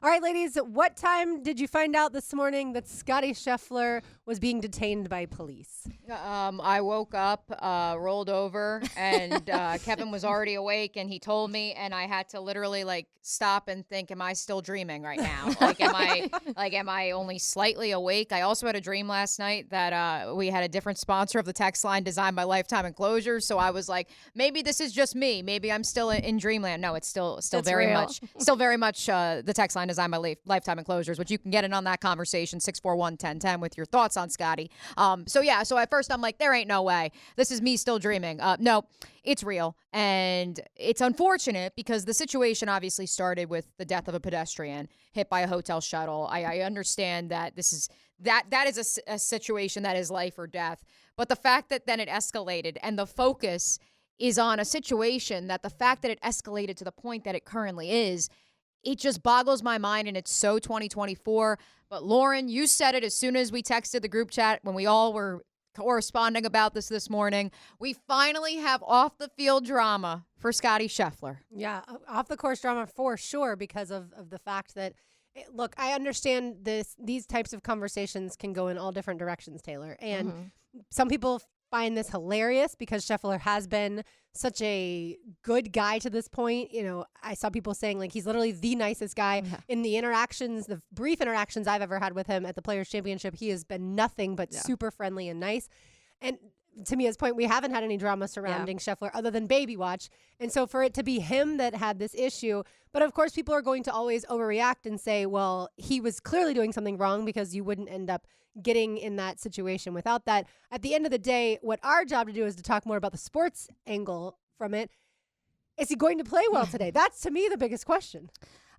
All right, ladies, what time did you find out this morning that Scottie Scheffler was being detained by police? I woke up, rolled over, and Kevin was already awake, and he told me, and I had to literally stop and think, am I still dreaming right now? Am I only slightly awake? I also had a dream last night that we had a different sponsor of the text line designed by Lifetime Enclosures. So I was like, maybe this is just me. Maybe I'm still in dreamland. No, it's still very real. much the text line designed by Lifetime Enclosures, which you can get in on that conversation 641-1010 with your thoughts on Scottie. So at first I'm like, there ain't no way. This is me still dreaming. No, it's real. And it's unfortunate because the situation obviously started with the death of a pedestrian hit by a hotel shuttle. I understand that that is a situation that is life or death. But the fact that then it escalated and the focus is on a situation that the fact that it escalated to the point that it currently is, it just boggles my mind, and it's so 2024. But Lauren, you said it as soon as we texted the group chat when we all were corresponding about this morning. We finally have off-the-field drama for Scottie Scheffler. Yeah, off-the-course drama for sure because of the fact that, look, I understand these types of conversations can go in all different directions, Taylor. And some people find this hilarious because Scheffler has been such a good guy to this point. You know, I saw people saying he's literally the nicest guy. In the interactions, the brief interactions I've ever had with him at the Players Championship, he has been nothing but super friendly and nice. And to Mia's point, we haven't had any drama surrounding Scheffler other than Baby Watch. And so for it to be him that had this issue, but of course people are going to always overreact and say, well, he was clearly doing something wrong because you wouldn't end up getting in that situation without that. At the end of the day, what our job to do is to talk more about the sports angle from it. Is he going to play well today? That's, to me, the biggest question.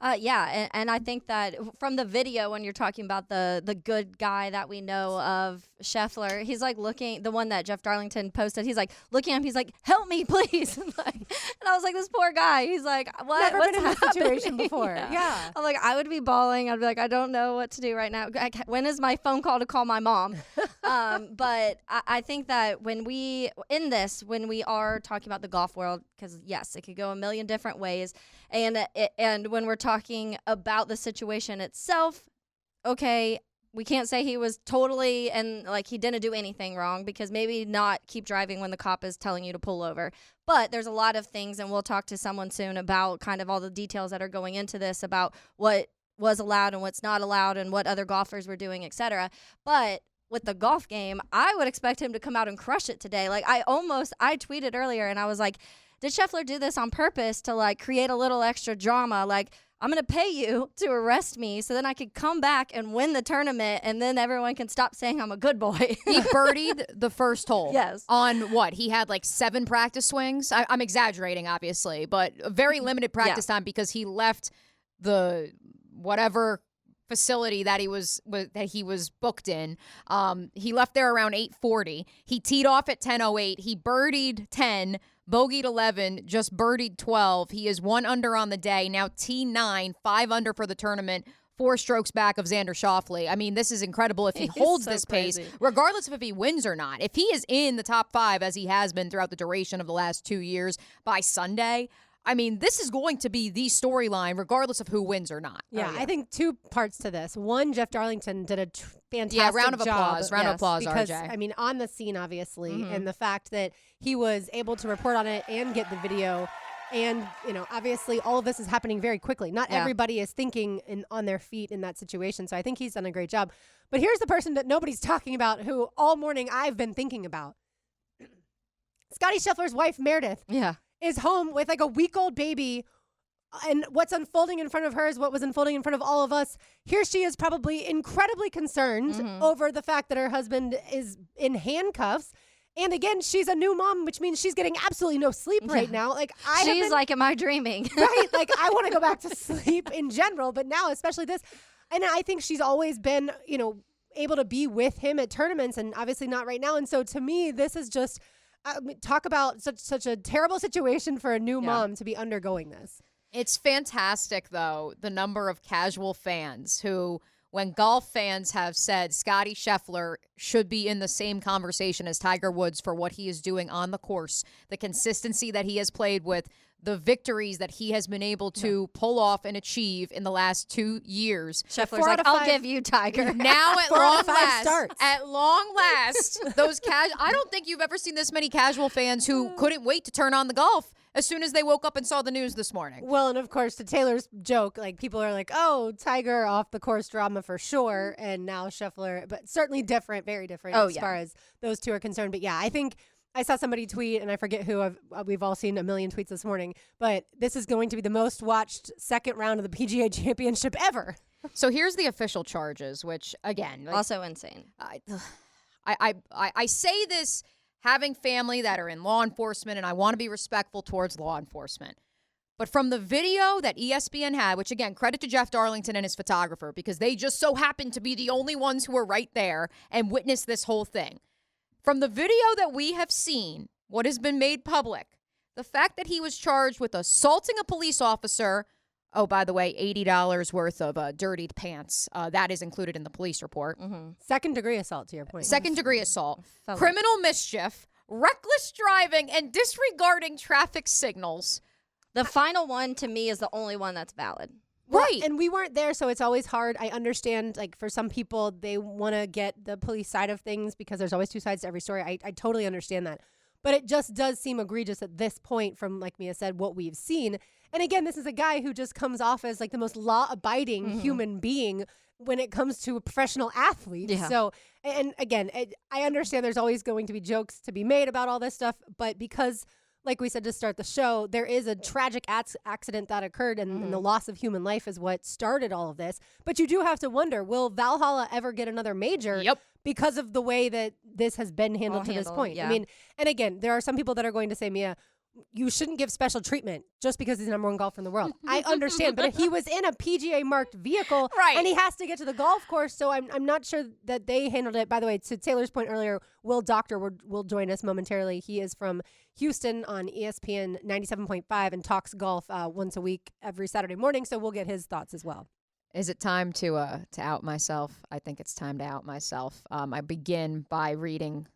And I think that from the video, when you're talking about the good guy that we know of Scheffler, he's looking, the one that Jeff Darlington posted, he's looking at him, he's like, help me, please. and I was like, this poor guy. He's like, what? Never What's been in this happening? situation before. Yeah. I'm like, I would be bawling. I'd be like, I don't know what to do right now. When is my phone call to call my mom? But I think that when we are talking about the golf world, because yes, it could go a million different ways. And when we're talking about the situation itself, okay, we can't say he was totally and he didn't do anything wrong, because maybe not keep driving when the cop is telling you to pull over. But there's a lot of things, and we'll talk to someone soon about kind of all the details that are going into this about what was allowed and what's not allowed and what other golfers were doing, etc. But with the golf game, I would expect him to come out and crush it today. I tweeted earlier and I was like, did Scheffler do this on purpose to create a little extra drama? I'm going to pay you to arrest me so then I could come back and win the tournament, and then everyone can stop saying I'm a good boy. He birdied the first hole. Yes. On what? He had 7 practice swings. I'm exaggerating, obviously, but a very limited practice time because he left the whatever facility that he was booked in. He left there around 8:40. He teed off at 10:08. He birdied 10. Bogeyed 11, just birdied 12. He is 1 under on the day. Now T9, 5 under for the tournament, 4 strokes back of Xander Schauffele. I mean, this is incredible if he holds this pace, regardless of if he wins or not. If he is in the top 5, as he has been throughout the duration of the last 2 years, by Sunday, I mean, this is going to be the storyline, regardless of who wins or not. Yeah, I think 2 parts to this. One, Jeff Darlington did a fantastic job. Round of applause. Round of applause, because, RJ. I mean, on the scene, obviously, and the fact that he was able to report on it and get the video. And, obviously, all of this is happening very quickly. Not everybody is thinking on their feet in that situation. So I think he's done a great job. But here's the person that nobody's talking about, who all morning I've been thinking about. Scottie Scheffler's wife, Meredith. Yeah. Is home with a week-old baby, and what's unfolding in front of her is what was unfolding in front of all of us. Here she is, probably incredibly concerned over the fact that her husband is in handcuffs. And again, she's a new mom, which means she's getting absolutely no sleep right now. She's am I dreaming? Right. I want to go back to sleep in general, but now especially this. And I think she's always been, able to be with him at tournaments, and obviously not right now. And so to me, this is just talk about such a terrible situation for a new mom to be undergoing this. It's fantastic, though, the number of casual fans who, when golf fans have said Scottie Scheffler should be in the same conversation as Tiger Woods for what he is doing on the course, the consistency that he has played with, the victories that he has been able to pull off and achieve in the last 2 years. Scheffler's like, I'll give you Tiger. Now at 4 out long of 5 last, starts. at long last, those I don't think you've ever seen this many casual fans who couldn't wait to turn on the golf as soon as they woke up and saw the news this morning. Well, and of course, to Taylor's joke, like people are like, "Oh, Tiger off the course drama for sure," and now Scheffler, but certainly different, very different as far as those two are concerned. But yeah, I think I saw somebody tweet, and I forget who. We've all seen a million tweets this morning, but this is going to be the most watched second round of the PGA Championship ever. So here's the official charges, which again, Also insane. I say this having family that are in law enforcement, and I want to be respectful towards law enforcement. But from the video that ESPN had, which again, credit to Jeff Darlington and his photographer, because they just so happened to be the only ones who were right there and witnessed this whole thing. From the video that we have seen, what has been made public, the fact that he was charged with assaulting a police officer, oh, by the way, $80 worth of dirtied pants, that is included in the police report. Mm-hmm. Second-degree assault, to your point. Second-degree assault, Felony. criminal mischief, reckless driving, and disregarding traffic signals. The final one, to me, is the only one that's valid. Right. And we weren't there, so it's always hard. I understand, like, for some people, they want to get the police side of things because there's always two sides to every story. I totally understand that. But it just does seem egregious at this point from, like Mia said, what we've seen. And again, this is a guy who just comes off as, like, the most law-abiding human being when it comes to a professional athlete. Yeah. So, and again, I understand there's always going to be jokes to be made about all this stuff, but because, like we said to start the show, there is a tragic accident that occurred, and the loss of human life is what started all of this. But you do have to wonder, will Valhalla ever get another major? Yep. Because of the way that this has been handled to this point. yeah. I mean, and again, there are some people that are going to say, Mia, you shouldn't give special treatment just because he's the number one golfer in the world. I understand, but if he was in a PGA marked vehicle, Right. and he has to get to the golf course, so I'm not sure that they handled it. By the way, to Taylor's point earlier, Will Doctor will join us momentarily. He is from Houston on ESPN 97.5 and talks golf once a week every Saturday morning, so we'll get his thoughts as well. Is it time to out myself? I think it's time to out myself. I begin by reading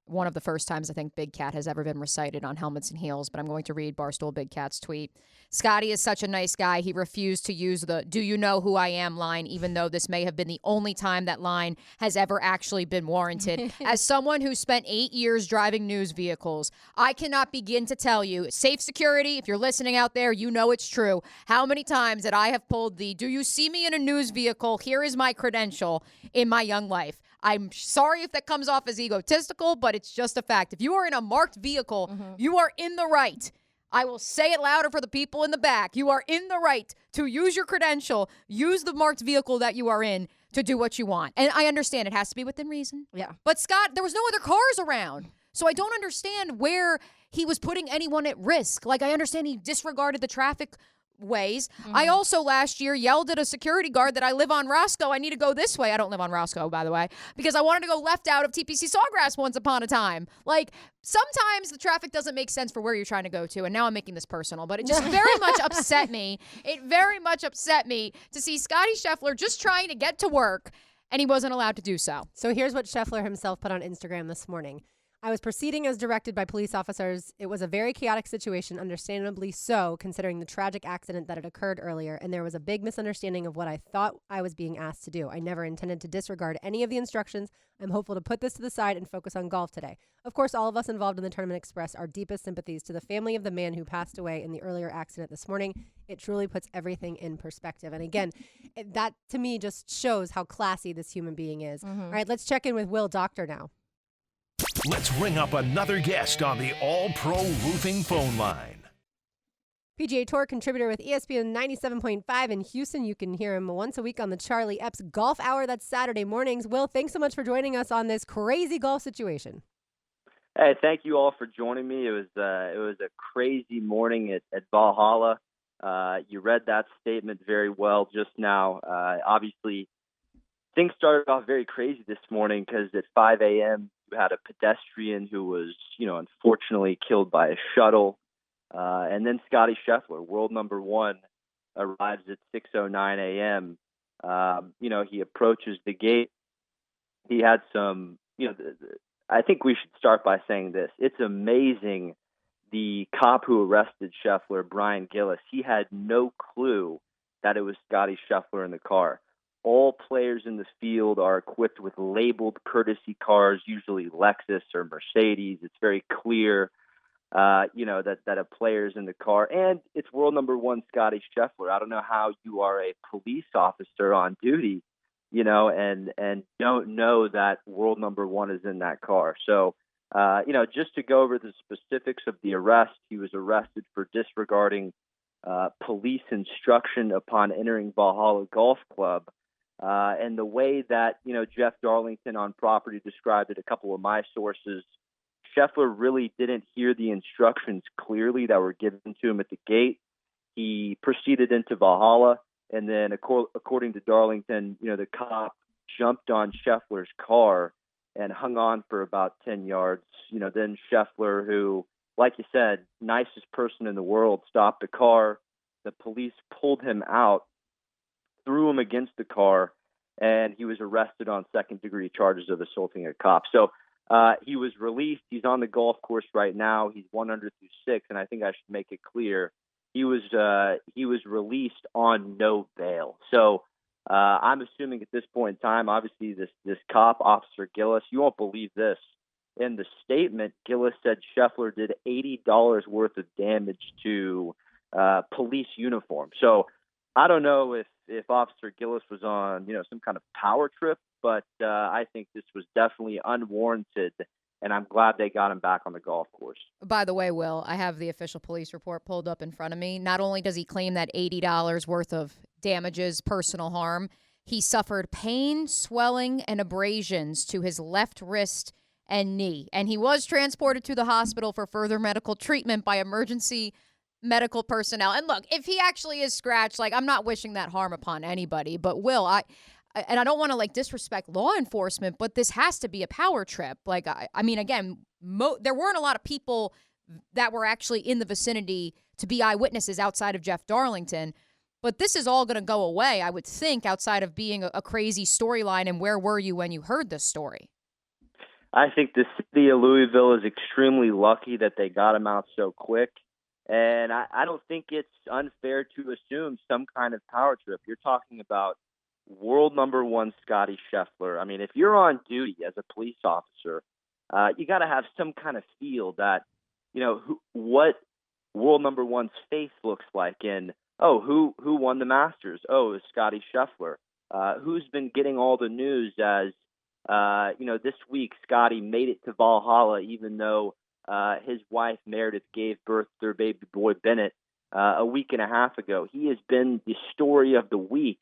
one of the first times I think Big Cat has ever been recited on Helmets and Heels, but I'm going to read Barstool Big Cat's tweet. Scottie is such a nice guy. He refused to use the "do you know who I am" line, even though this may have been the only time that line has ever actually been warranted. As someone who spent 8 years driving news vehicles, I cannot begin to tell you, safe security, if you're listening out there, you know it's true, how many times that I have pulled the "do you see me in a news vehicle? Here is my credential" in my young life. I'm sorry if that comes off as egotistical, but it's just a fact. If you are in a marked vehicle, you are in the right. I will say it louder for the people in the back. You are in the right to use your credential, use the marked vehicle that you are in to do what you want. And I understand it has to be within reason. Yeah. But Scott, there was no other cars around. So I don't understand where he was putting anyone at risk. Like, I understand he disregarded the traffic ways. I also last year yelled at a security guard that I live on Roscoe. I need to go this way. I don't live on Roscoe, by the way, because I wanted to go left out of TPC Sawgrass once upon a time. Like, sometimes the traffic doesn't make sense for where you're trying to go to. And now I'm making this personal, but it just very much upset me. It very much upset me to see Scottie Scheffler just trying to get to work, and he wasn't allowed to do so. So here's what Scheffler himself put on Instagram this morning. I was proceeding as directed by police officers. It was a very chaotic situation, understandably so, considering the tragic accident that had occurred earlier, and there was a big misunderstanding of what I thought I was being asked to do. I never intended to disregard any of the instructions. I'm hopeful to put this to the side and focus on golf today. Of course, all of us involved in the tournament express our deepest sympathies to the family of the man who passed away in the earlier accident this morning. It truly puts everything in perspective. And again, that to me just shows how classy this human being is. All right, let's check in with Will Doctor now. Let's ring up another guest on the All-Pro Roofing phone line. PGA Tour contributor with ESPN 97.5 in Houston. You can hear him once a week on the Charlie Epps Golf Hour. That's Saturday mornings. Will, thanks so much for joining us on this crazy golf situation. Hey, thank you all for joining me. It was a crazy morning at Valhalla. You read that statement very well just now. Obviously, things started off very crazy this morning because at 5 a.m., you had a pedestrian who was, unfortunately killed by a shuttle. And then Scottie Scheffler, world number one, arrives at 6:09 a.m. He approaches the gate. He had some, I think we should start by saying this. It's amazing the cop who arrested Scheffler, Brian Gillis, he had no clue that it was Scottie Scheffler in the car. All players in the field are equipped with labeled courtesy cars, usually Lexus or Mercedes. It's very clear, that a player's in the car. And it's world number one Scottie Scheffler. I don't know how you are a police officer on duty, and don't know that world number one is in that car. So, just to go over the specifics of the arrest, he was arrested for disregarding police instruction upon entering Valhalla Golf Club. And the way that, Jeff Darlington on property described it, a couple of my sources, Scheffler really didn't hear the instructions clearly that were given to him at the gate. He proceeded into Valhalla, and then according to Darlington, the cop jumped on Scheffler's car and hung on for about 10 yards. Then Scheffler, who, like you said, nicest person in the world, stopped the car. The police pulled him out, threw him against the car, and he was arrested on second-degree charges of assaulting a cop. So he was released. He's on the golf course right now. He's 100 through 6, and I think I should make it clear he was released on no bail. So I'm assuming at this point in time, obviously this cop, Officer Gillis, you won't believe this. In the statement, Gillis said Scheffler did $80 worth of damage to police uniform. So I don't know if Officer Gillis was on, some kind of power trip, but I think this was definitely unwarranted, and I'm glad they got him back on the golf course. By the way, Will, I have the official police report pulled up in front of me. Not only does he claim that $80 worth of damages, personal harm, he suffered pain, swelling, and abrasions to his left wrist and knee, and he was transported to the hospital for further medical treatment by emergency medical personnel. And look, if he actually is scratched, I'm not wishing that harm upon anybody, but Will, I don't want to disrespect law enforcement, but this has to be a power trip. Again, there weren't a lot of people that were actually in the vicinity to be eyewitnesses outside of Jeff Darlington, but this is all going to go away, I would think, outside of being a crazy storyline. And where were you when you heard this story? I think the city of Louisville is extremely lucky that they got him out so quick. And I don't think it's unfair to assume some kind of power trip. You're talking about world number one Scottie Scheffler. I mean, if you're on duty as a police officer, you got to have some kind of feel that, what world number one's face looks like. And, who won the Masters? Oh, it's Scottie Scheffler. Who's been getting all the news as, this week Scottie made it to Valhalla, even though his wife Meredith gave birth to their baby boy Bennett a week and a half ago. He has been the story of the week,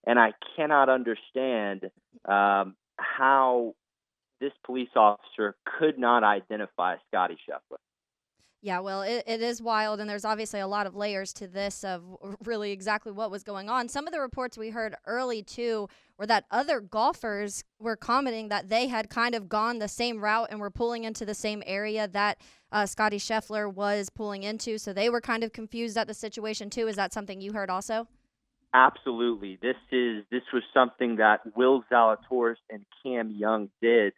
and I cannot understand how this police officer could not identify Scottie Scheffler. Yeah, well, it is wild, and there's obviously a lot of layers to this of really exactly what was going on. Some of the reports we heard early, too, were that other golfers were commenting that they had kind of gone the same route and were pulling into the same area that Scottie Scheffler was pulling into, so they were kind of confused at the situation, too. Is that something you heard also? Absolutely. This was something that Will Zalatoris and Cam Young did.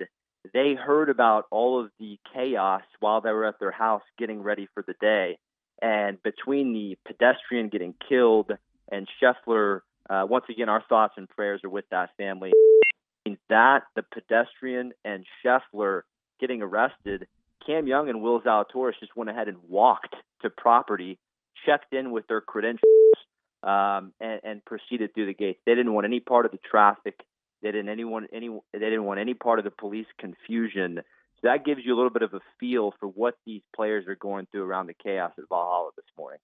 They heard about all of the chaos while they were at their house getting ready for the day. And between the pedestrian getting killed and Scheffler, once again, our thoughts and prayers are with that family. That, the pedestrian and Scheffler getting arrested, Cam Young and Will Zalatoris just went ahead and walked to property, checked in with their credentials, and proceeded through the gates. They didn't want any part of the traffic. They didn't want any part of the police confusion. So that gives you a little bit of a feel for what these players are going through around the chaos at Valhalla this morning.